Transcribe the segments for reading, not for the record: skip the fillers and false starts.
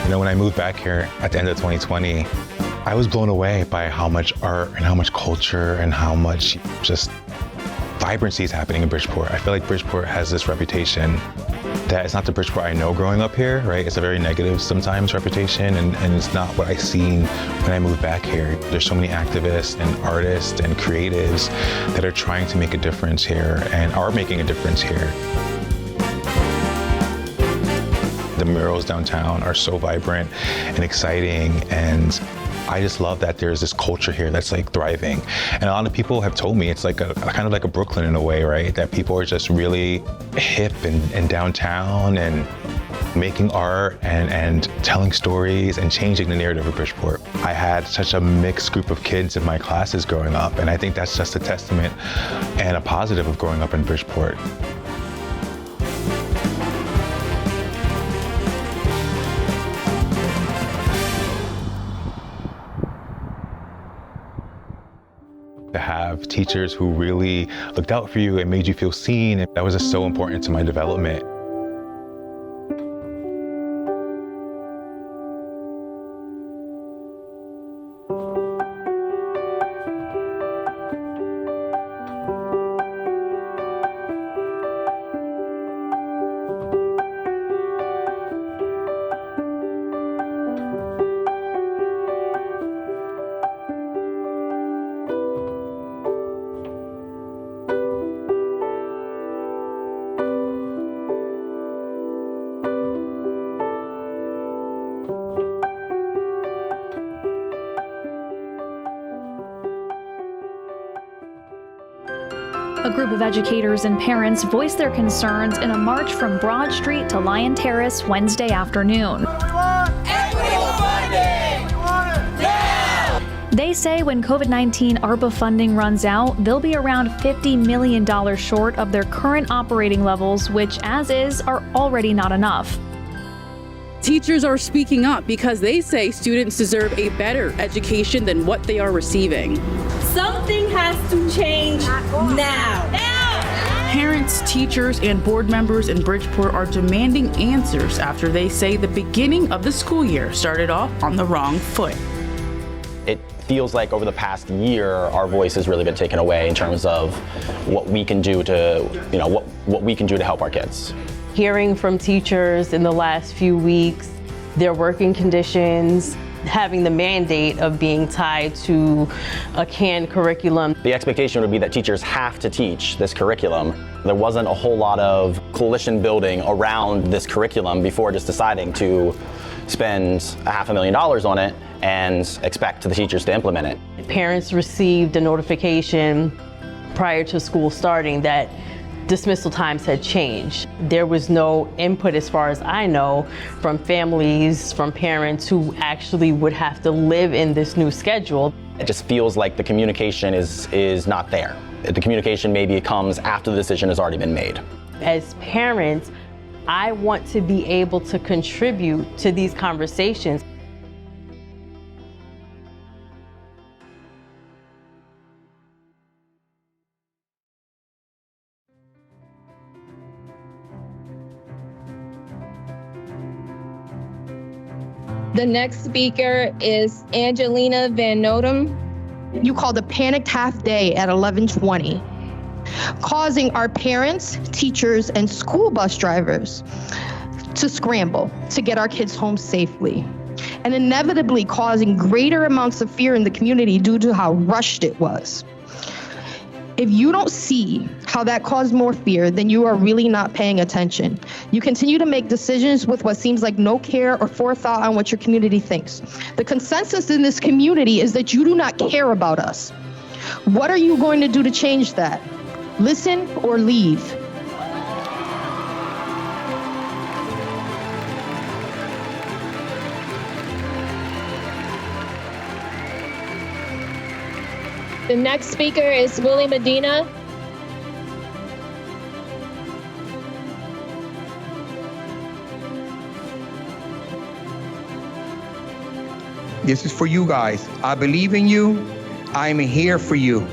You know, when I moved back here at the end of 2020, I was blown away by how much art and how much culture and how much just vibrancy is happening in Bridgeport. I feel like Bridgeport has this reputation that it's not the Bridgeport I know growing up here, right? It's a very negative sometimes reputation, and it's not what I seen when I moved back here. There's so many activists and artists and creatives that are trying to make a difference here and are making a difference here. The murals downtown are so vibrant and exciting, and I just love that there's this culture here that's like thriving. And a lot of people have told me it's like a kind of like a Brooklyn in a way, right? That people are just really hip and downtown and making art and telling stories and changing the narrative of Bridgeport. I had such a mixed group of kids in my classes growing up, and I think that's just a testament and a positive of growing up in Bridgeport. To have teachers who really looked out for you and made you feel seen, that was just so important to my development. A group of educators and parents voiced their concerns in a march from Broad Street to Lyon Terrace Wednesday afternoon. They say when COVID-19 ARPA funding runs out, they'll be around $50 million short of their current operating levels, which, as is, are already not enough. Teachers are speaking up because they say students deserve a better education than what they are receiving. Something has to change now. Parents, teachers, and board members in Bridgeport are demanding answers after they say the beginning of the school year started off on the wrong foot. It feels like over the past year, our voice has really been taken away in terms of what we can do to, what we can do to help our kids. Hearing from teachers in the last few weeks, their working conditions, having the mandate of being tied to a canned curriculum. The expectation would be that teachers have to teach this curriculum. There wasn't a whole lot of coalition building around this curriculum before just deciding to spend $500,000 on it and expect the teachers to implement it. Parents received a notification prior to school starting that dismissal times had changed. There was no input, as far as I know, from families, from parents who actually would have to live in this new schedule. It just feels like the communication is not there. The communication maybe comes after the decision has already been made. As parents, I want to be able to contribute to these conversations. The next speaker is Angelina Van Notem. You called a panicked half day at 11:20, causing our parents, teachers, and school bus drivers to scramble to get our kids home safely, and inevitably causing greater amounts of fear in the community due to how rushed it was. If you don't see how that caused more fear, then you are really not paying attention. You continue to make decisions with what seems like no care or forethought on what your community thinks. The consensus in this community is that you do not care about us. What are you going to do to change that? Listen or leave. The next speaker is Willie Medina. This is for you guys. I believe in you. I'm here for you.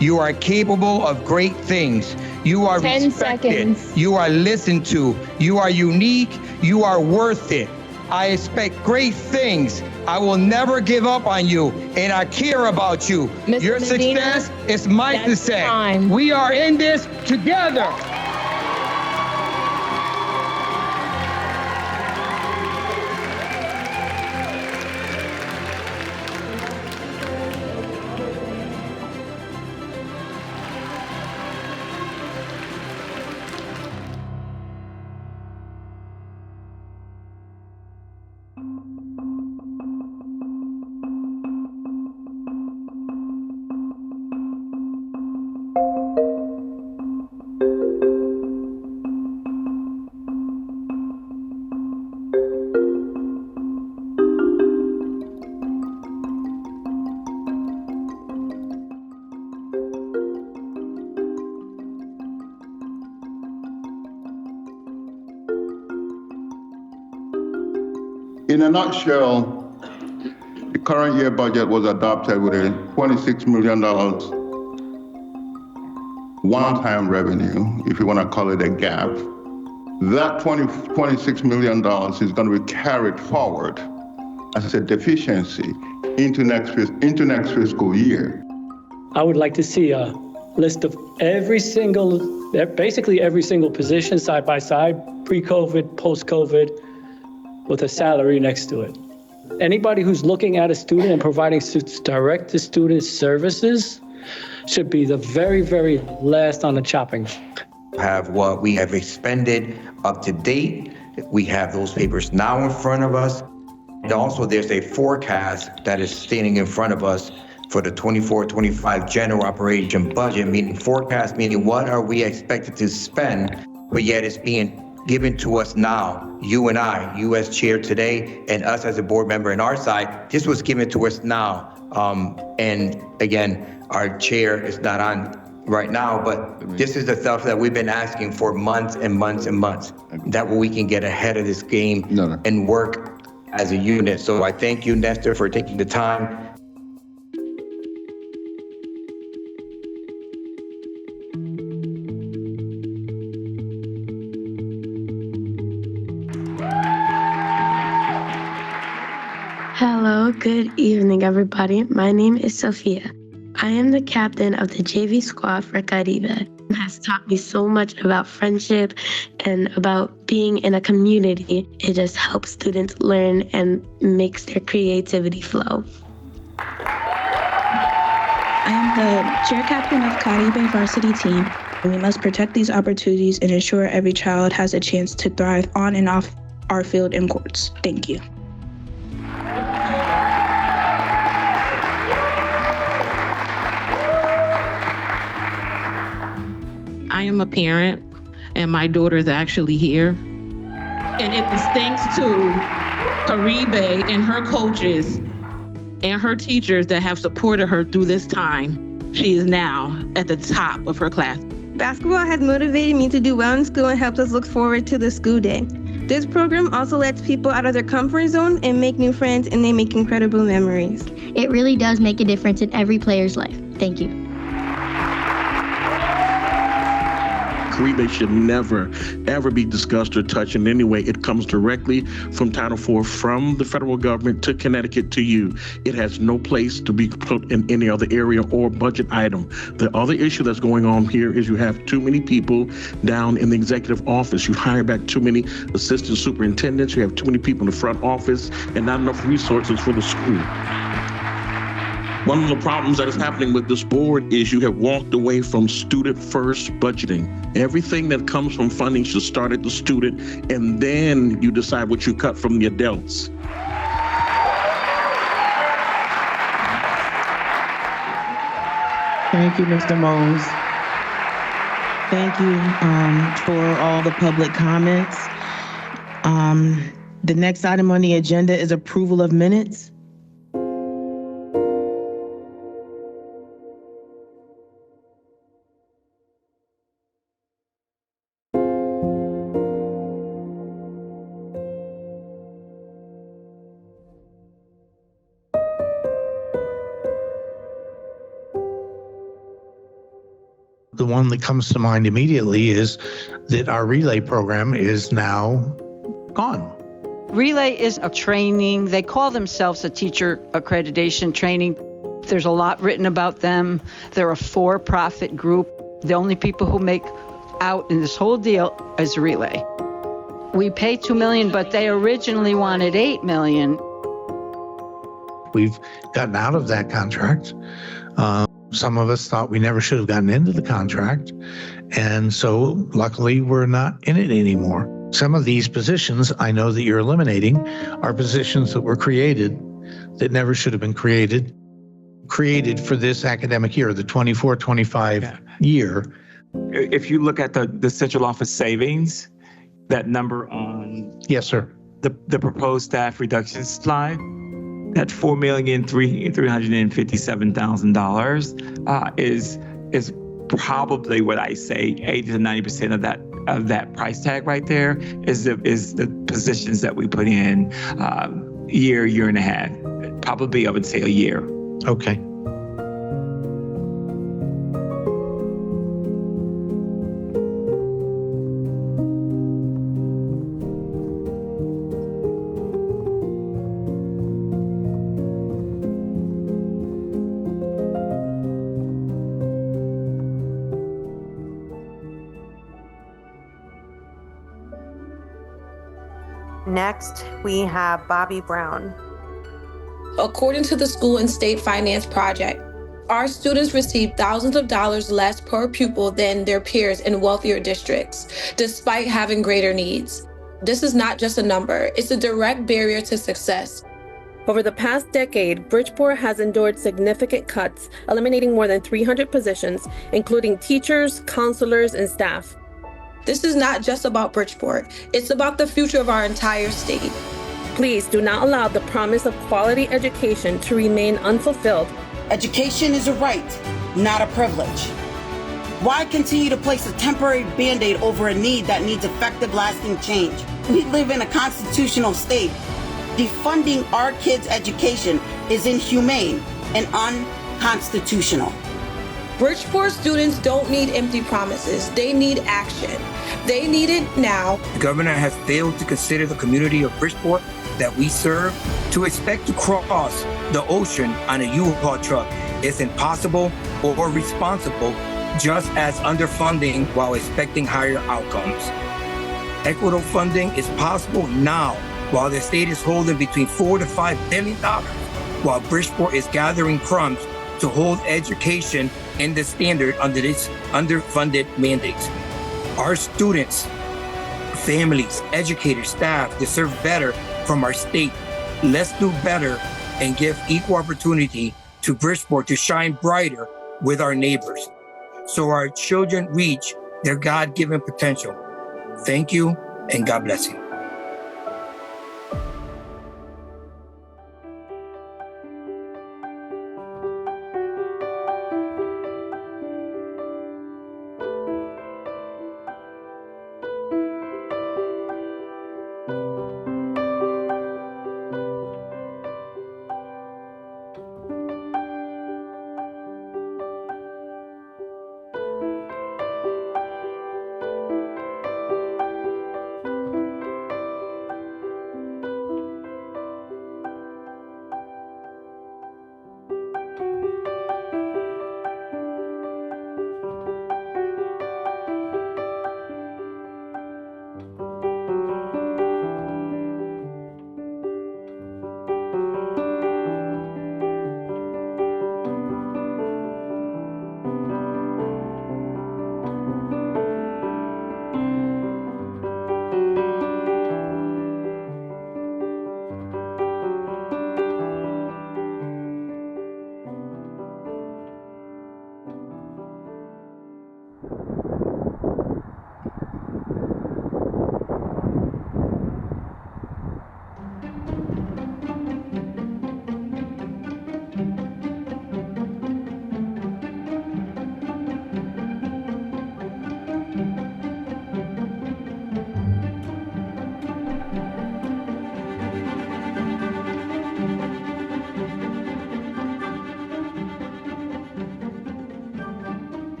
You are capable of great things. You are 10 respected. seconds. You are listened to. You are unique. You are worth it. I expect great things. I will never give up on you, and I care about you. Mr. Your Medina, success is my that's success. time. We are in this together. In a nutshell, the current year budget was adopted with a $26 million one-time revenue, if you want to call it a gap. That $26 million is going to be carried forward as a deficiency into next fiscal year. I would like to see a list of basically every single position side by side, pre-COVID, post-COVID, with a salary next to it. Anybody who's looking at a student and providing direct-to-student services should be the very, very last on the chopping block. Have what we have expended up to date. We have those papers now in front of us. And also there's a forecast that is standing in front of us for the 24-25 general operation budget, meaning forecast, meaning what are we expected to spend, but yet it's being given to us now. You and I, you as chair today, and us as a board member on our side, this was given to us now. And again, our chair is not on right now, but this is the stuff that we've been asking for months and months and months. That way we can get ahead of this game and work as a unit. So I thank you, Nestor, for taking the time. Hello, good evening, everybody. My name is Sophia. I am the captain of the JV squad for Caribe. It has taught me so much about friendship and about being in a community. It just helps students learn and makes their creativity flow. I am the chair captain of Caribe varsity team. We must protect these opportunities and ensure every child has a chance to thrive on and off our field and courts. Thank you. I am a parent, and my daughter is actually here. And it is thanks to Caribe and her coaches and her teachers that have supported her through this time. She is now at the top of her class. Basketball has motivated me to do well in school and helps us look forward to the school day. This program also lets people out of their comfort zone and make new friends, and they make incredible memories. It really does make a difference in every player's life. Thank you. Caribe should never, ever be discussed or touched in any way. It comes directly from Title IV, from the federal government to Connecticut to you. It has no place to be put in any other area or budget item. The other issue that's going on here is you have too many people down in the executive office. You hire back too many assistant superintendents. You have too many people in the front office and not enough resources for the school. One of the problems that is happening with this board is you have walked away from student-first budgeting. Everything that comes from funding should start at the student, and then you decide what you cut from the adults. Thank you, Mr. Mose. Thank you for all the public comments. The next item on the agenda is approval of minutes. The one that comes to mind immediately is that our relay program is now gone. Relay is a training. They call themselves a teacher accreditation training. There's a lot written about them. They're a for-profit group. The only people who make out in this whole deal is Relay. We pay $2 million, but they originally wanted $8 million. We've gotten out of that contract. Some of us thought we never should have gotten into the contract. And so luckily we're not in it anymore. Some of these positions I know that you're eliminating are positions that were created that never should have been created for this academic year, the 24-25 year. If you look at the central office savings, that number on yes, sir, the proposed staff reduction slide, that $4,357,000 is probably what I say 80 to 90% of that price tag right there is the positions that we put in year and a half. Probably I would say a year. Okay. Next, we have Bobby Brown. According to the School and State Finance Project, our students receive thousands of dollars less per pupil than their peers in wealthier districts, despite having greater needs. This is not just a number, it's a direct barrier to success. Over the past decade, Bridgeport has endured significant cuts, eliminating more than 300 positions, including teachers, counselors, and staff. This is not just about Bridgeport, it's about the future of our entire state. Please do not allow the promise of quality education to remain unfulfilled. Education is a right, not a privilege. Why continue to place a temporary Band-Aid over a need that needs effective, lasting change? We live in a constitutional state. Defunding our kids' education is inhumane and unconstitutional. Bridgeport students don't need empty promises, they need action. They need it now. The governor has failed to consider the community of Bridgeport that we serve. To expect to cross the ocean on a U-Haul truck is impossible or responsible, just as underfunding while expecting higher outcomes. Equitable funding is possible now, while the state is holding between $4 to $5 billion, while Bridgeport is gathering crumbs to hold education in the standard under this underfunded mandates. Our students, families, educators, staff deserve better from our state. Let's do better and give equal opportunity to Bridgeport to shine brighter with our neighbors, so our children reach their God-given potential. Thank you, and God bless you.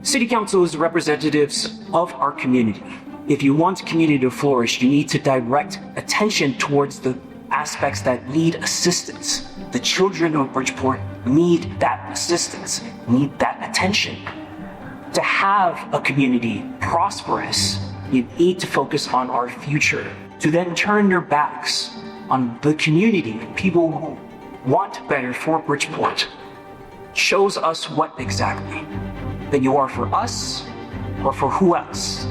City Council is representatives of our community. if you want community to flourish, you need to direct attention towards the aspects that need assistance. The children of Bridgeport need that assistance, need that attention. To have a community prosperous, you need to focus on our future. To then turn your backs on the community, people who want better for Bridgeport, shows us what exactly? That you are for us or for who else?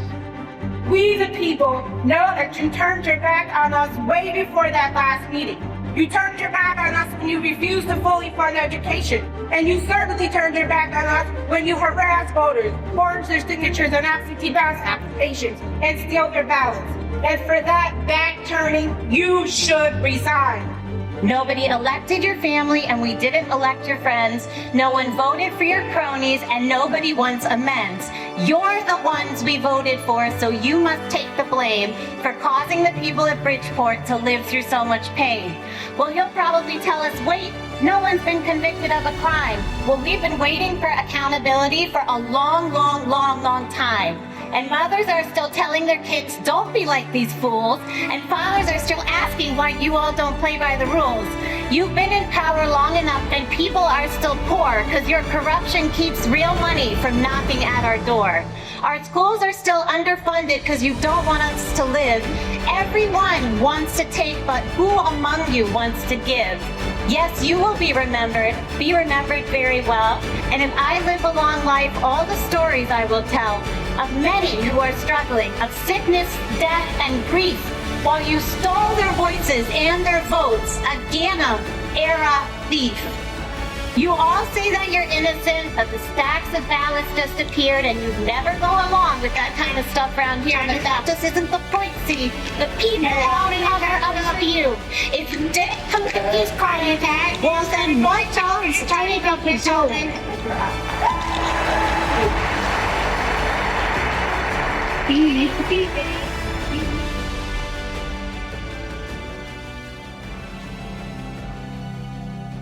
We, the people, know that you turned your back on us way before that last meeting. You turned your back on us when you refused to fully fund education. And you certainly turned your back on us when you harassed voters, forged their signatures on absentee ballot applications, and steal their ballots. And for that back turning, you should resign. Nobody elected your family and we didn't elect your friends. No one voted for your cronies and nobody wants amends. You're the ones we voted for, so you must take the blame for causing the people of Bridgeport to live through so much pain. Well, you'll probably tell us, wait, no one's been convicted of a crime. Well, we've been waiting for accountability for a long time. And mothers are still telling their kids, don't be like these fools. And fathers are still asking why you all don't play by the rules. You've been in power long enough and people are still poor because your corruption keeps real money from knocking at our door. Our schools are still underfunded because you don't want us to live. Everyone wants to take, but who among you wants to give? Yes, you will be remembered very well. And if I live a long life, all the stories I will tell of many who are struggling, of sickness, death, and grief, while you stole their voices and their votes, a Ganem era thief. You all say that you're innocent, but the stacks of ballots just appeared and you never go along with that kind of stuff around here. But that just isn't the point, see? The people voting others for you. If you didn't commit these crimes, well then my job is turning up your children.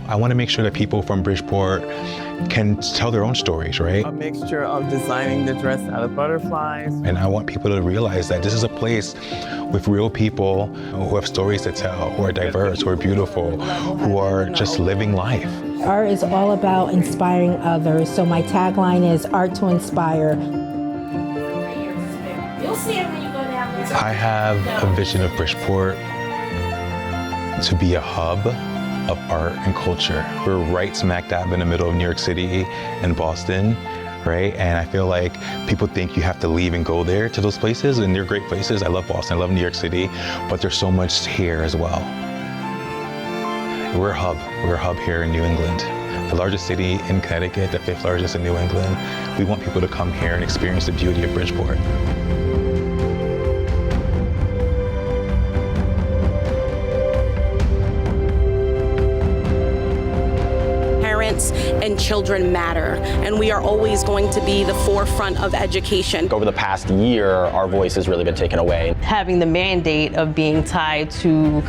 I want to make sure that people from Bridgeport can tell their own stories, right? A mixture of designing the dress out of butterflies. And I want people to realize that this is a place with real people who have stories to tell, who are diverse, who are beautiful, who are just living life. Art is all about inspiring others, so my tagline is Art to Inspire. You'll see it when you go down there. I have a vision of Bridgeport to be a hub of art and culture. We're right smack dab in the middle of New York City and Boston, right? And I feel like people think you have to leave and go there to those places, and they're great places. I love Boston, I love New York City, but there's so much here as well. We're a hub here in New England. The largest city in Connecticut, the 5th largest in New England. We want people to come here and experience the beauty of Bridgeport. And children matter, and we are always going to be the forefront of education. Over the past year, our voice has really been taken away. Having the mandate of being tied to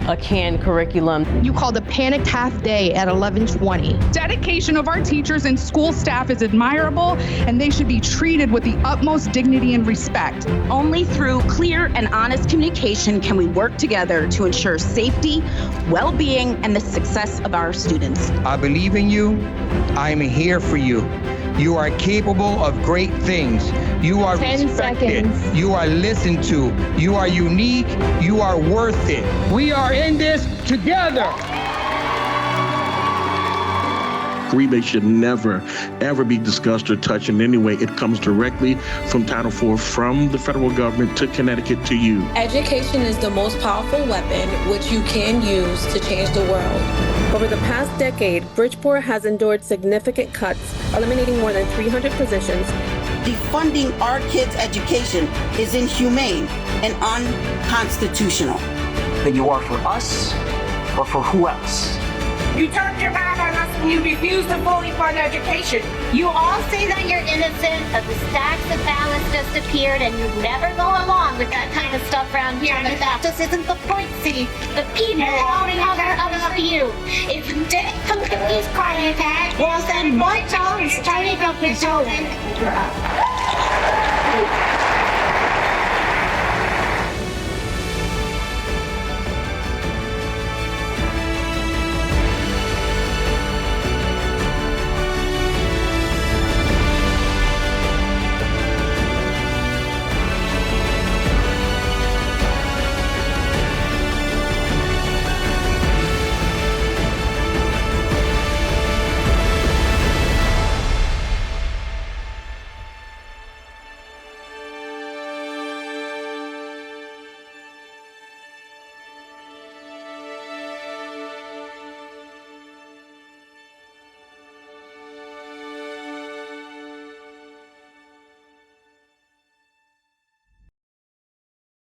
a canned curriculum. You called a panicked half day at 11:20. Dedication of our teachers and school staff is admirable, and they should be treated with the utmost dignity and respect. Only through clear and honest communication can we work together to ensure safety, well-being, and the success of our students. I believe in you. I'm here for you. You are capable of great things. You are 10 respected. seconds. You are listened to. You are unique. You are worth it. We are in this together. Rebate should never, ever be discussed or touched in any way. It comes directly from Title IV, from the federal government to Connecticut to you. Education is the most powerful weapon which you can use to change the world. Over the past decade, Bridgeport has endured significant cuts, eliminating more than 300 positions. Defunding our kids' education is inhumane and unconstitutional. That you are for us or for who else? You turned your back on us when you refused to fully fund education. You all say that you're innocent, but the stacks of ballots just appeared and you never go along with that kind of stuff around here. But that just isn't the point, see? The people voting others for you. If you didn't commit these crimes, well then my job is turning up your children.